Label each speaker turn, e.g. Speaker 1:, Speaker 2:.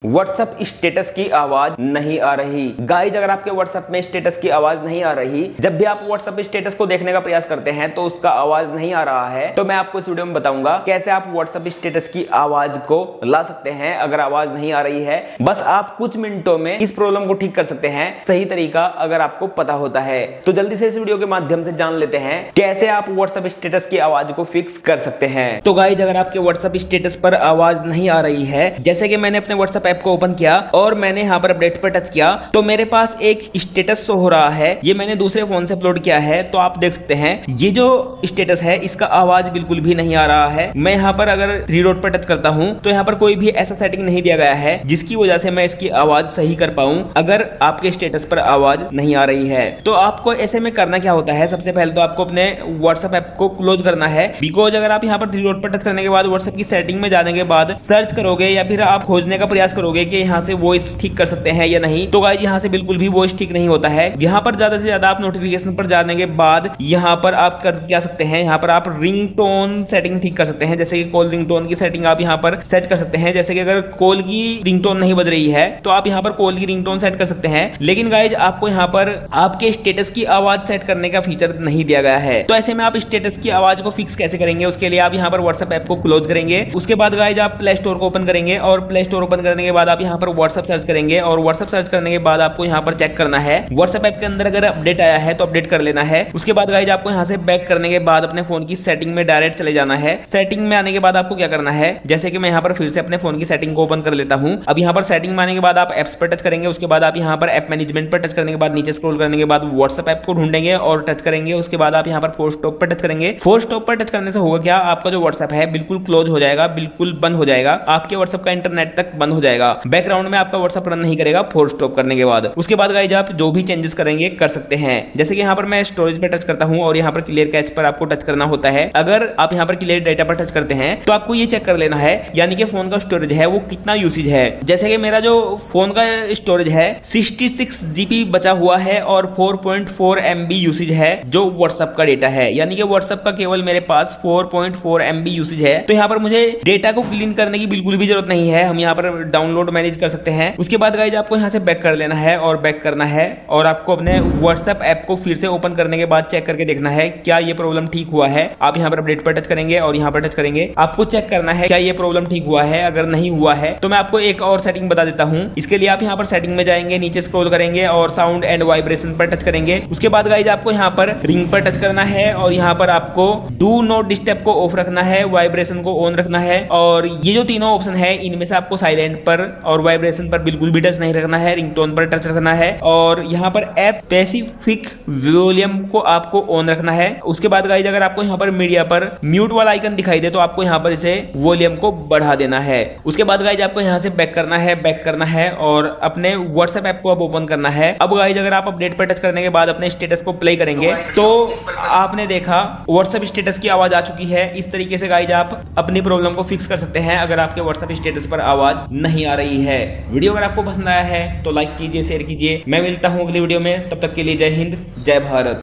Speaker 1: WhatsApp status की आवाज नहीं आ रही। गाइज, अगर आपके व्हाट्सएप में स्टेटस की आवाज नहीं आ रही, जब भी आप व्हाट्सएप स्टेटस को देखने का प्रयास करते हैं तो उसका आवाज नहीं आ रहा है, तो मैं आपको इस वीडियो में बताऊंगा कैसे आप व्हाट्सएप स्टेटस की आवाज को ला सकते हैं। अगर आवाज नहीं आ रही है, बस आप कुछ मिनटों में इस प्रॉब्लम को ठीक कर सकते हैं। सही तरीका अगर आपको पता होता है तो जल्दी से इस वीडियो के माध्यम से जान लेते हैं कैसे आप व्हाट्सएप स्टेटस की आवाज को फिक्स कर सकते हैं। तो गाइज, अगर आपके व्हाट्सएप स्टेटस पर आवाज नहीं आ रही है, जैसे कि मैंने अपने व्हाट्सएप ऐप को ओपन किया और मैंने यहां पर अपडेट पर टच किया तो मेरे पास एक स्टेटस शो हो रहा है। ये मैंने दूसरे फोन से अपलोड किया है, तो आप देख सकते हैं ये जो स्टेटस है इसका आवाज बिल्कुल भी नहीं आ रहा है। मैं यहां पर अगर थ्री डॉट पर टच करता हूं तो यहां पर कोई भी ऐसा सेटिंग नहीं दिया गया है जिसकी वजह से मैं इसकी आवाज सही कर पाऊं अगर आपके स्टेटस पर आवाज नहीं आ रही है। तो आपको ऐसे में करना क्या होता है, सबसे पहले तो आपको अपने व्हाट्सएप ऐप को क्लोज करना है। बिकॉज अगर आप यहां पर थ्री डॉट पर टच करने के बाद व्हाट्सएप की सेटिंग में जाने के बाद सर्च करोगे या फिर आप खोजने का प्रयास करोगे कि यहाँ से वॉइस ठीक कर सकते हैं या नहीं, तो गाइस यहाँ से बिल्कुल भी वॉइस ठीक नहीं होता है। यहाँ पर ज्यादा से ज्यादा आप नोटिफिकेशन पर जाने के बाद यहाँ पर आप कर क्या सकते हैं, यहाँ पर आप रिंगटोन सेटिंग ठीक कर सकते हैं। जैसे कि कॉल रिंगटोन की सेटिंग आप यहाँ पर सेट कर सकते हैं। जैसे कि अगर कॉल की रिंगटोन नहीं बज रही है तो आप यहाँ पर कॉल की रिंगटोन सेट कर सकते हैं। लेकिन गाइज, आपको यहाँ पर आपके स्टेटस की आवाज सेट करने का फीचर नहीं दिया गया है। तो ऐसे में आप स्टेटस की आवाज को फिक्स कैसे करेंगे, उसके लिए आप यहाँ पर व्हाट्सएप ऐप को क्लोज करेंगे। उसके बाद गाइज आप प्ले स्टोर को ओपन करेंगे और प्ले स्टोर ओपन करने के बाद आप यहाँ पर व्हाट्सएप सर्च करेंगे और व्हाट्सएप सर्च करने के बाद आपको यहाँ पर चेक करना है व्हाट्सएप ऐप के अंदर अगर अपडेट आया है तो अपडेट कर लेना है। उसके बाद गाइज आपको यहाँ से बैक करने के बाद अपने फोन की सेटिंग में डायरेक्ट चले जाना है। सेटिंग में आने के बाद आपको क्या करना है, जैसे कि मैं यहाँ पर फिर से अपने फोन की सेटिंग को ओपन कर लेता हूँ। अब यहाँ पर सेटिंग में आने के बाद आप एप्स पर टच करेंगे। उसके बाद आप यहाँ पर ऐप मैनेजमेंट पर टच करने के बाद नीचे स्क्रॉल करने के बाद व्हाट्सएप ऐप को ढूंढेंगे और टच करेंगे। उसके बाद आप यहाँ पर फोर्स स्टॉप पर टच करेंगे। फोर्स स्टॉप पर टच करने से होगा क्या, आपका जो व्हाट्सएप है बिल्कुल क्लोज हो जाएगा, बिल्कुल बंद हो जाएगा। आपके व्हाट्सएप का इंटरनेट तक बंद हो जाएगा, बैकग्राउंड में आपका व्हाट्सएप रन नहीं करेगा फोर्स स्टॉप करने के बाद। उसके बाद गाइज आप जो भी चेंजेस करेंगे कर सकते हैं। जैसे कि यहाँ पर मैं स्टोरेज पे टच करता हूँ और यहाँ पर क्लियर कैच पर आपको टच करना होता है। अगर आप यहाँ पर क्लियर डेटा पर टच करते हैं तो आपको ये चेक कर लेना है यानी कि फोन का स्टोरेज है वो कितना यूसेज है। जैसे कि मेरा जो फोन का स्टोरेज है 66 GB बचा हुआ है और 4.4 MB यूसेज है जो व्हाट्सएप का डेटा है, यानी कि व्हाट्सएप का केवल मेरे पास 4.4 MB यूसेज है। तो यहाँ पर मुझे डेटा को क्लीन करने की बिल्कुल भी जरूरत नहीं है, हम यहाँ पर डाउनलोड मैनेज कर सकते हैं। उसके बाद गाइज आपको यहाँ से बैक कर लेना है और बैक करना है और आपको अपने व्हाट्सएप ऐप को फिर से ओपन करने के बाद चेक करके देखना है क्या ये प्रॉब्लम ठीक हुआ है। आप यहाँ पर अपडेट पर टच करेंगे और यहाँ पर टच करेंगे, आपको चेक करना है क्या ये प्रॉब्लम ठीक हुआ है। अगर नहीं हुआ है तो मैं आपको एक और सेटिंग बता देता हूँ। इसके लिए आप यहाँ पर सेटिंग में जाएंगे, नीचे स्क्रॉल करेंगे और साउंड एंड वाइब्रेशन पर टच करेंगे। उसके बाद गाइज आपको यहाँ पर रिंग पर टच करना है और यहाँ पर आपको डू नॉट डिस्टर्ब को ऑफ रखना है, वाइब्रेशन को ऑन रखना है और ये जो तीनों ऑप्शन है इनमें से आपको साइलेंट पर और वाइब्रेशन पर बिल्कुल भी टच नहीं रखना है, रिंगटोन पर टच रखना है और यहाँ पर ऐप स्पेसिफिक वॉल्यूम को आपको ऑन रखना है। उसके बाद गाइज अगर आपको यहाँ पर मीडिया पर म्यूट वाला आइकन दिखाई दे तो आपको यहाँ पर इसे वॉल्यूम को बढ़ा देना है। उसके बाद गाइज आपको यहाँ से बैक करना है और अपने व्हाट्सएप ऐप को अब ओपन करना है। अब गाइज अगर आप अपडेट पर टच करने के बाद अपने स्टेटस को प्ले करेंगे तो आपने देखा व्हाट्सएप स्टेटस की आवाज आ चुकी है। इस तरीके से गाइज आप अपनी प्रॉब्लम को फिक्स कर सकते हैं अगर आपके व्हाट्सएप स्टेटस पर आवाज नहीं आ रही है। वीडियो अगर आपको पसंद आया है तो लाइक कीजिए, शेयर कीजिए। मैं मिलता हूं अगली वीडियो में, तब तक के लिए जय हिंद, जय भारत।